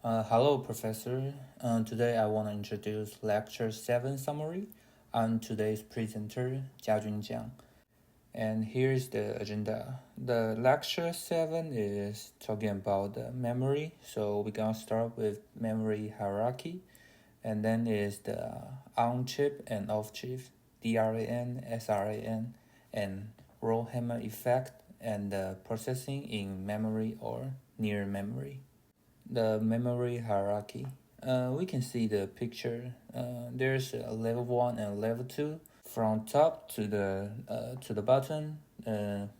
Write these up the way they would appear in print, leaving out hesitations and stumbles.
Hello, Professor. Today I want to introduce Lecture 7 summary. I'm today's presenter, Jiajun Jiang. And here's the agenda. The Lecture 7 is talking about the memory. So we're going to start with memory hierarchy. And then is the on-chip and off-chip, DRAM, SRAM, and roll-hammer effect, and the processing in memory or near memory. The memory hierarchy. We can see the picture. There's a level 1 and level 2. From top to the bottom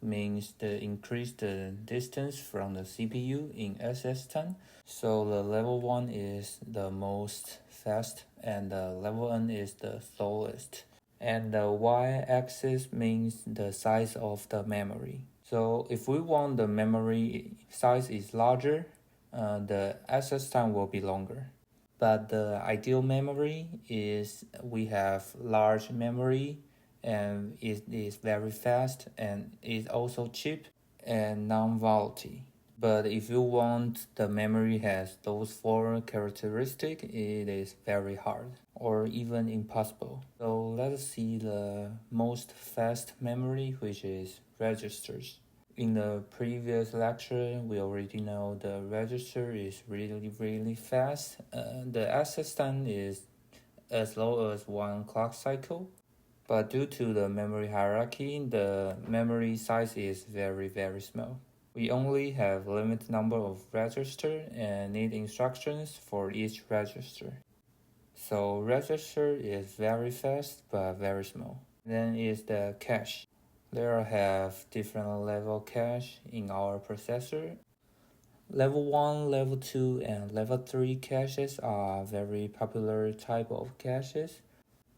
means the increased distance from the CPU in SS time. So the level 1 is the most fast and the level N is the slowest. And the y-axis means the size of the memory. So if we want the memory size is larger, the access time will be longer. But the ideal memory is we have large memory and it is very fast and is also cheap and non-volatile. But if you want the memory has those four characteristics, it is very hard or even impossible. So let's see the most fast memory, which is registers. In the previous lecture, we already know the register is really fast. The access time is as low as 1 clock cycle. But due to the memory hierarchy, the memory size is very small. We only have limited number of registers and need instructions for each register. So register is very fast but very small. Then is the cache. There have different level cache in our processor. Level 1, level 2, and level 3 caches are very popular type of caches.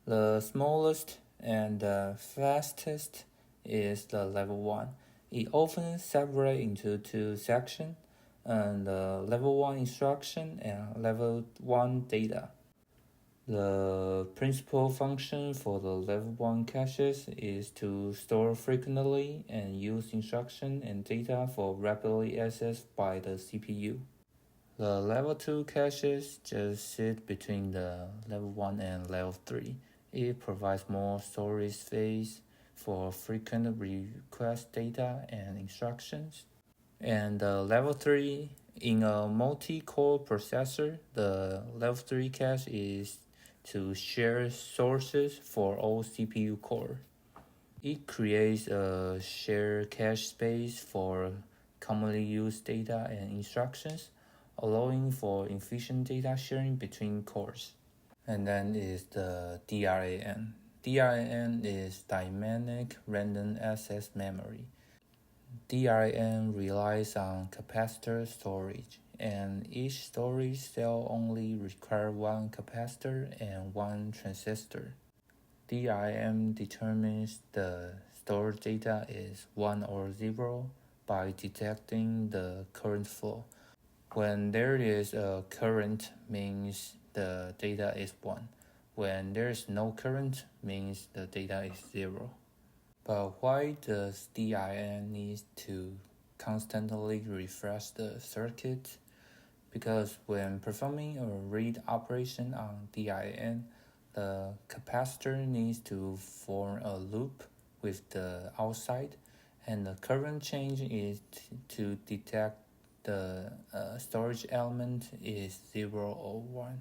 The smallest and the fastest is the level 1. It often separates into two sections, and the level 1 instruction and level 1 data. The principal function for the level 1 caches is to store frequently and use instruction and data for rapidly accessed by the CPU. The level 2 caches just sit between the level 1 and level 3. It provides more storage space for frequent request data and instructions. And level 3, in a multi-core processor, the level 3 cache is to share sources for all CPU core. It creates a shared cache space for commonly used data and instructions, allowing for efficient data sharing between cores. And then is the DRAM. DRAM is dynamic random access memory. DRAM relies on capacitor storage, and each storage cell only requires one capacitor and one transistor. DRAM determines the stored data is 1 or 0 by detecting the current flow. When there is a current means the data is 1. When there is no current means the data is 0. But why does DRAM need to constantly refresh the circuit? Because when performing a read operation on DRAM, the capacitor needs to form a loop with the outside, and the current change is to detect the storage element is 0 or 1.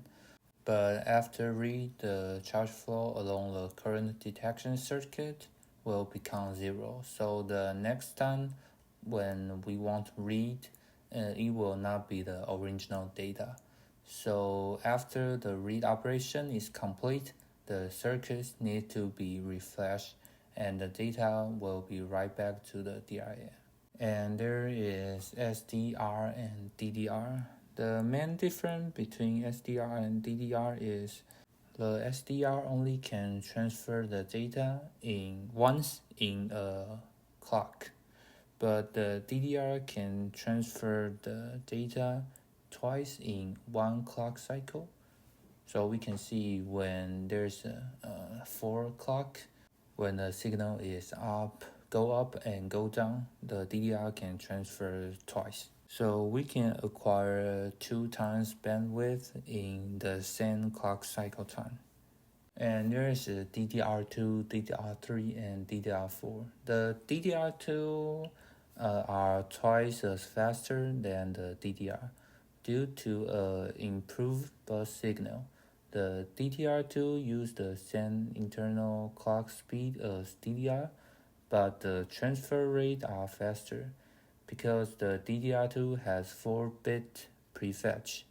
But after read, the charge flow along the current detection circuit will become 0. So the next time when we want to read, it will not be the original data. So after the read operation is complete, the circuits need to be refreshed and the data will be right back to the DRAM. And there is SDR and DDR. The main difference between SDR and DDR is the SDR only can transfer the data once in a clock, but the DDR can transfer the data twice in 1 clock cycle. So we can see when there's a 4 o'clock, when the signal is go up and go down, the DDR can transfer twice. So we can acquire 2 times bandwidth in the same clock cycle time. And there is a DDR2, DDR3, and DDR4. The DDR2 are twice as faster than the DDR due to improved bus signal. The DDR2 use the same internal clock speed as DDR, but the transfer rate are faster because the DDR2 has 4-bit prefetch,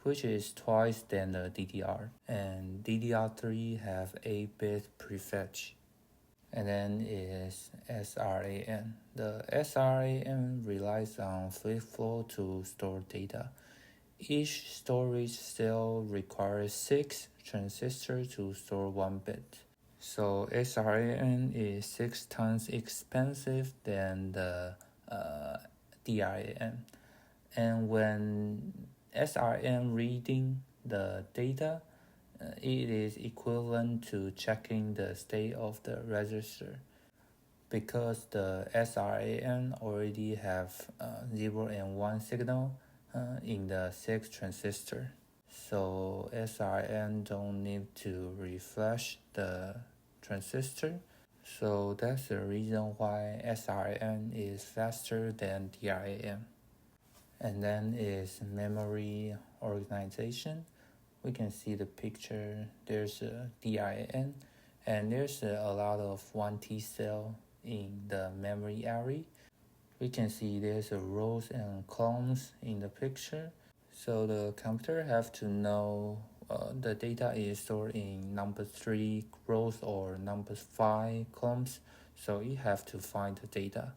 which is twice than the DDR, and DDR3 have 8-bit prefetch. And then is SRAM. The SRAM relies on flip-flop to store data. Each storage cell requires 6 transistors to store 1 bit. So SRAM is 6 times expensive than the DRAM. And when SRAM reading the data, it is equivalent to checking the state of the register because the SRAM already have 0 and 1 signal in the 6 transistor. So SRAM don't need to refresh the transistor. So that's the reason why SRAM is faster than DRAM. And then is memory organization. We can see the picture. There's a DRAM, and there's a lot of 1T cell in the memory area. We can see there's a rows and columns in the picture. So the computer have to know the data is stored in number 3 rows or number 5 columns. So you have to find the data.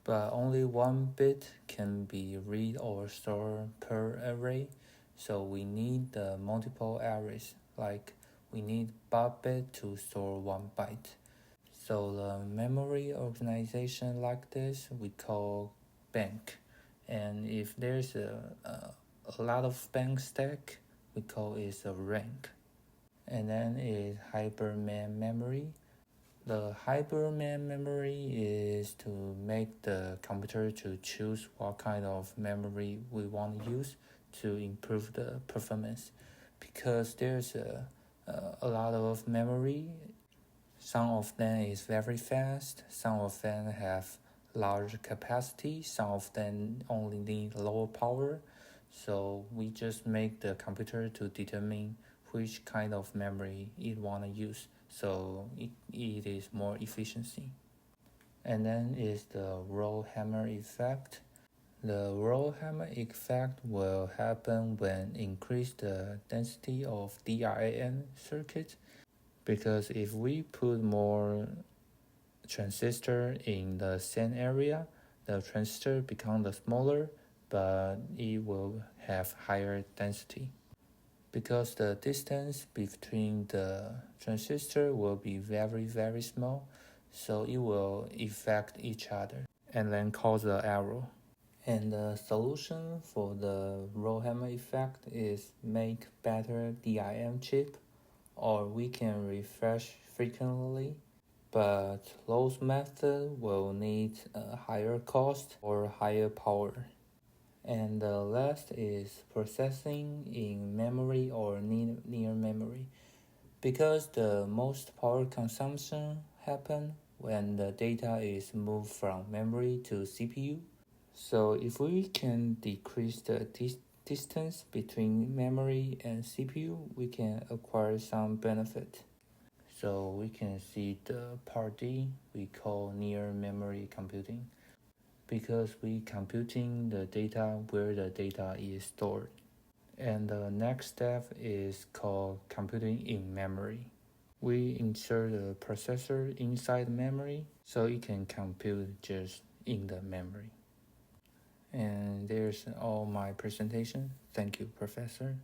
But only 1 bit can be read or stored per array. So we need the multiple arrays, like we need 8 bit to store 1 byte. So the memory organization like this we call bank. And if there's a lot of bank stack, we call it a rank. And then is Hyperman memory. The Hyperman memory is to make the computer to choose what kind of memory we want to use to improve the performance, because there's a lot of memory. Some of them is very fast, some of them have large capacity, some of them only need lower power. So we just make the computer to determine which kind of memory it want to use, so it is more efficiency. And then is the roll hammer effect. The roll hammer effect will happen when increase the density of DRAM circuit, because if we put more transistor in the same area, the transistor becomes smaller, but it will have higher density, because the distance between the transistor will be very, very small, so it will affect each other and then cause an error. And the solution for the roll hammer effect is make better DRAM chip, or we can refresh frequently, but those methods will need a higher cost or higher power. And the last is processing in memory or near memory, because the most power consumption happen when the data is moved from memory to CPU. So if we can decrease the distance between memory and CPU, we can acquire some benefit. So we can see the part D we call near memory computing, because we computing the data where the data is stored. And the next step is called computing in memory. We insert the processor inside memory so it can compute just in the memory. And there's all my presentation. Thank you, Professor.